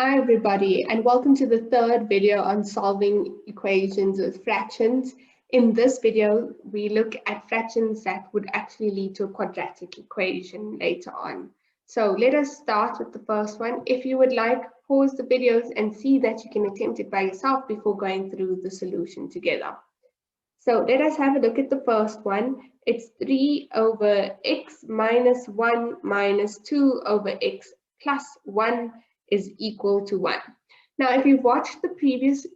Hi everybody, and welcome to the third video on solving equations with fractions. In this video, we look at fractions that would actually lead to a quadratic equation later on. So let us start with the first one. If you would like, pause the videos and see that you can attempt it by yourself before going through the solution together. So let us have a look at the first one. It's 3 over x minus 1 minus 2 over x plus 1 is equal to 1. Now, if you've watched the previous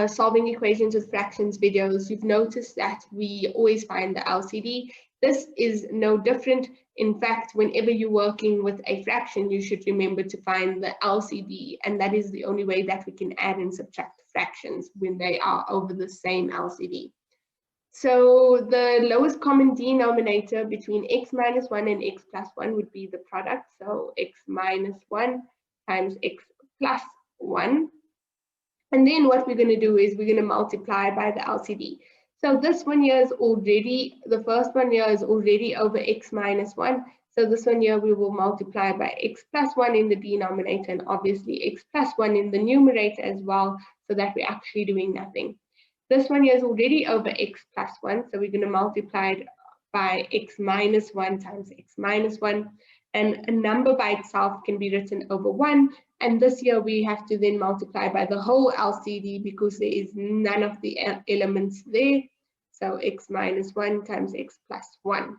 solving equations with fractions videos, you've noticed that we always find the LCD. This is no different. In fact, whenever you're working with a fraction, you should remember to find the LCD, and that is the only way that we can add and subtract fractions when they are over the same LCD. So the lowest common denominator between x minus 1 and x plus 1 would be the product. So x minus 1 times x plus 1. And then what we're going to do is we're going to multiply by the LCD. So this one here is already, the first one here is already over x minus 1. So this one here we will multiply by x plus 1 in the denominator and obviously x plus 1 in the numerator as well, so that we're actually doing nothing. This one here is already over x plus 1, so we're going to multiply it by x minus 1 times x minus 1. And a number by itself can be written over 1. And this here we have to then multiply by the whole LCD because there is none of the elements there. So x minus 1 times x plus 1.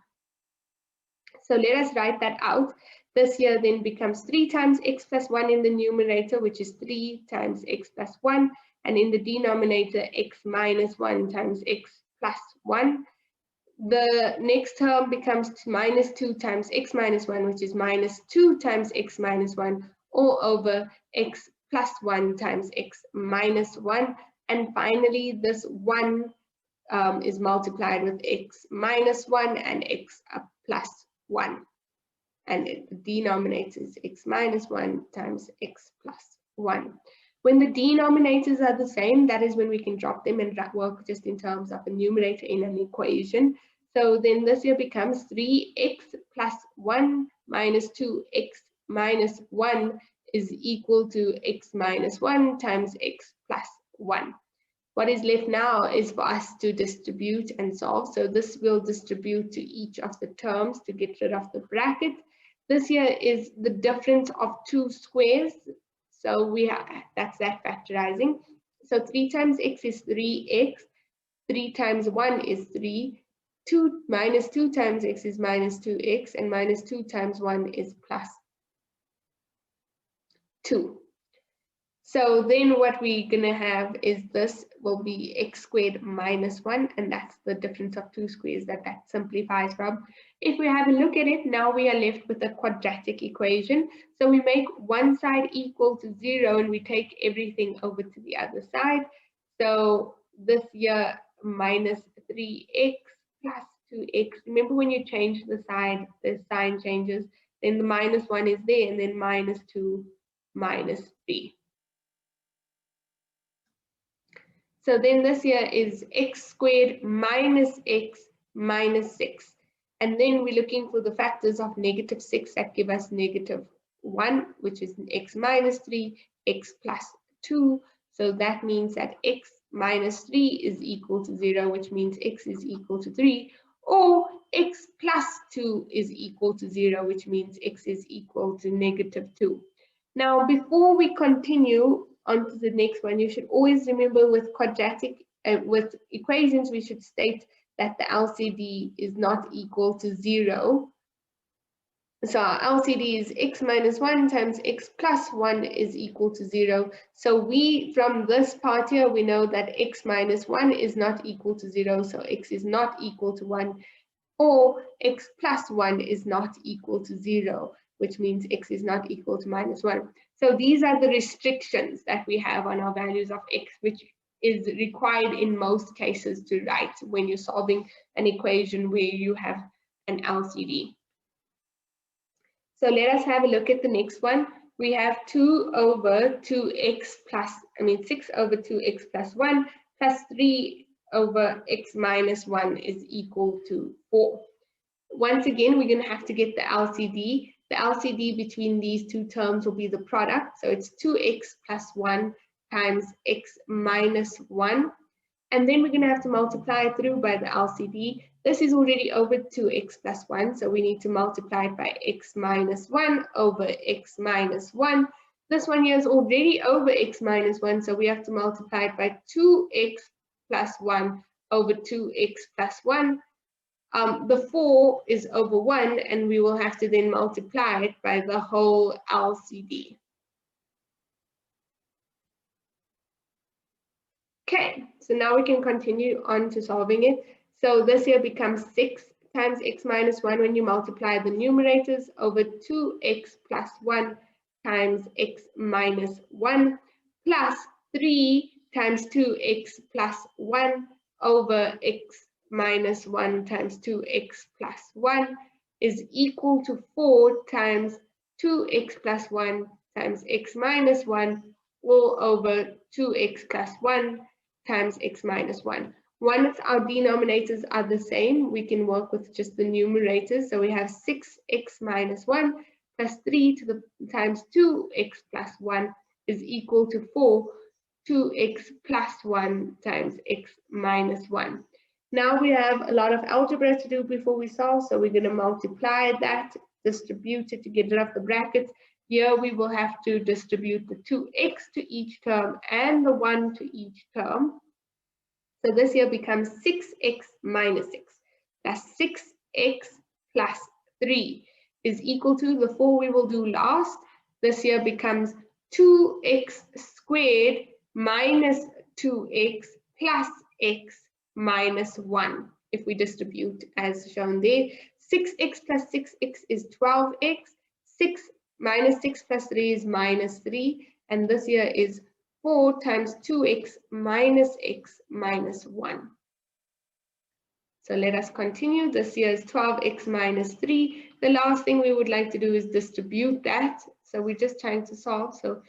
So let us write that out. This here then becomes 3 times x plus 1 in the numerator, which is 3 times x plus 1. And in the denominator, x minus 1 times x plus 1. The next term becomes minus 2 times x minus 1, which is minus 2 times x minus 1, all over x plus 1 times x minus 1. And finally, this 1 is multiplied with x minus 1 and x plus 1. And the denominator is x minus 1 times x plus 1. When the denominators are the same, that is when we can drop them and work just in terms of a numerator in an equation. So then this here becomes 3x plus 1 minus 2x minus 1 is equal to x minus 1 times x plus 1. What is left now is for us to distribute and solve. So this will distribute to each of the terms to get rid of the bracket. This here is the difference of two squares. So we have, that's that factorizing. So 3 times x is 3x, 3 times 1 is 3, 2 minus 2 times x is minus 2x, and minus 2 times 1 is plus 2. So then what we're going to have is this will be x squared minus 1, and that's the difference of two squares that simplifies from. If we have a look at it, now we are left with a quadratic equation. So we make one side equal to 0 and we take everything over to the other side. So this here minus 3x plus 2x. Remember when you change the side, the sign changes, then the minus 1 is there, and then minus 2 minus 3. So then this here is x squared minus x minus 6. And then we're looking for the factors of negative 6 that give us negative 1, which is x minus 3, x plus 2. So that means that x minus 3 is equal to 0, which means x is equal to 3. Or x plus 2 is equal to 0, which means x is equal to negative 2. Now, before we continue on to the next one, you should always remember with quadratic, with equations, we should state that the LCD is not equal to 0. So our LCD is x minus 1 times x plus 1 is equal to 0. So we, from this part here, we know that x minus 1 is not equal to 0. So x is not equal to 1. Or x plus 1 is not equal to 0, which means x is not equal to minus 1. So these are the restrictions that we have on our values of x, which is required in most cases to write when you're solving an equation where you have an LCD. So let us have a look at the next one. We have 2 over 2x plus, 6 over 2x plus 1 plus 3 over x minus 1 is equal to 4. Once again, we're going to have to get the LCD. The LCD between these two terms will be the product. So it's 2x plus 1 times x minus 1. And then we're going to have to multiply it through by the LCD. This is already over 2x plus 1, so we need to multiply it by x minus 1 over x minus 1. This one here is already over x minus 1, so we have to multiply it by 2x plus 1 over 2x plus 1. The 4 is over 1, and we will have to then multiply it by the whole LCD. Okay, so now we can continue on to solving it. So this here becomes 6 times x minus 1 when you multiply the numerators over 2x plus 1 times x minus 1 plus 3 times 2x plus 1 over x minus 1 times 2x plus 1 is equal to 4 times 2x plus 1 times x minus 1 all over 2x plus 1 times x minus 1. Once our denominators are the same, we can work with just the numerators. So we have 6x minus 1 plus 3 to the times 2x plus 1 is equal to 4 2x plus 1 times x minus 1. Now we have a lot of algebra to do before we solve, so we're going to multiply that, distribute it to get rid of the brackets. Here we will have to distribute the 2x to each term and the 1 to each term. So this here becomes 6x minus 6 plus 6x plus 3 is equal to the 4 we will do last. This here becomes 2x squared minus 2x plus x minus 1 if we distribute as shown there. 6x plus 6x is 12x. 6 minus 6 plus 3 is minus 3, and this here is 4 times 2x minus x minus 1. So let us continue. This here is 12x minus 3. The last thing we would like to do is distribute that. So we're just trying to solve. So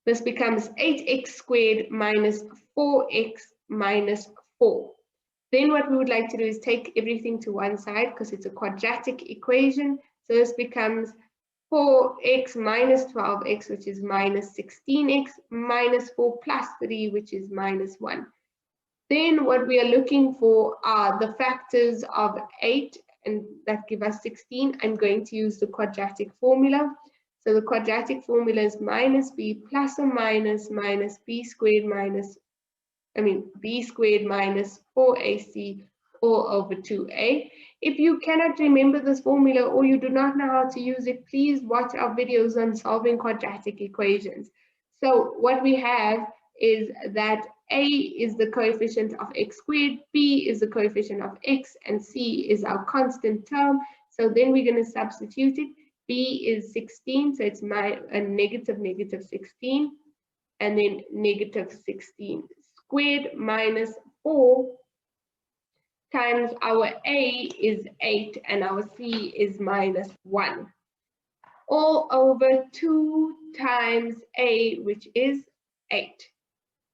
this becomes 8x squared minus 4x minus 4. Then what we would like to do is take everything to one side because it's a quadratic equation. So this becomes 4x minus 12x, which is minus 16x, minus 4 plus 3, which is minus 1. Then what we are looking for are the factors of 8, and that give us 16. I'm going to use the quadratic formula. So the quadratic formula is minus b plus or minus b squared minus, b squared minus 4ac all over 2a. If you cannot remember this formula or you do not know how to use it, please watch our videos on solving quadratic equations. So what we have is that a is the coefficient of x squared, b is the coefficient of x, and c is our constant term. So then we're going to substitute it. B is 16, so it's negative 16, and then negative 16 squared minus 4 times our a is 8 and our c is minus 1, all over 2 times a, which is 8.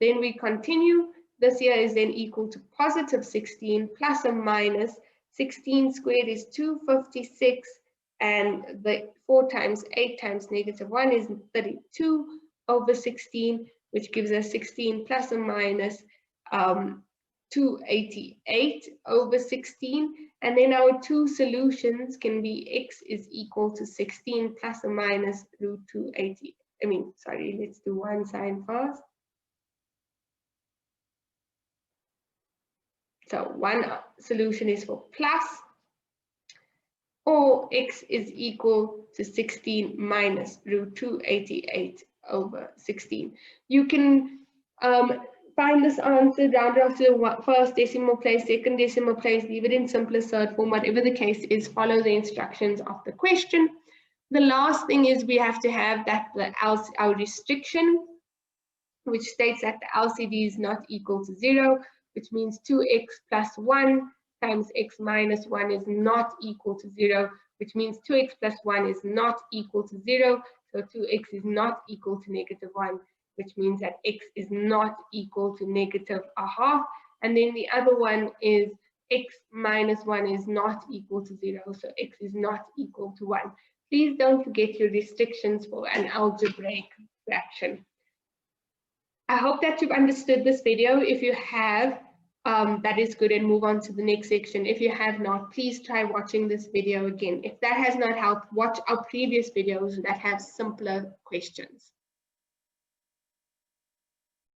Then we continue. This here is then equal to positive 16 plus or minus 16 squared is 256, and the 4 times 8 times negative 1 is 32 over 16, which gives us 16 plus or minus 288 over 16. And then our two solutions can be x is equal to 16 plus or minus root 280. Let's do one sign first. So one solution is for plus, or x is equal to 16 minus root 288 over 16. You can find this answer, round off to the first decimal place, second decimal place, leave it in simplest third form, whatever the case is, follow the instructions of the question. The last thing is we have to have that our restriction, which states that the LCD is not equal to 0, which means 2x plus 1 times x minus 1 is not equal to 0, which means 2x plus 1 is not equal to 0, so 2x is not equal to negative 1, which means that x is not equal to negative a half. And then the other one is x minus 1 is not equal to 0, so x is not equal to 1. Please don't forget your restrictions for an algebraic fraction. I hope that you've understood this video. If you have, that is good, and move on to the next section. If you have not, please try watching this video again. If that has not helped, watch our previous videos that have simpler questions.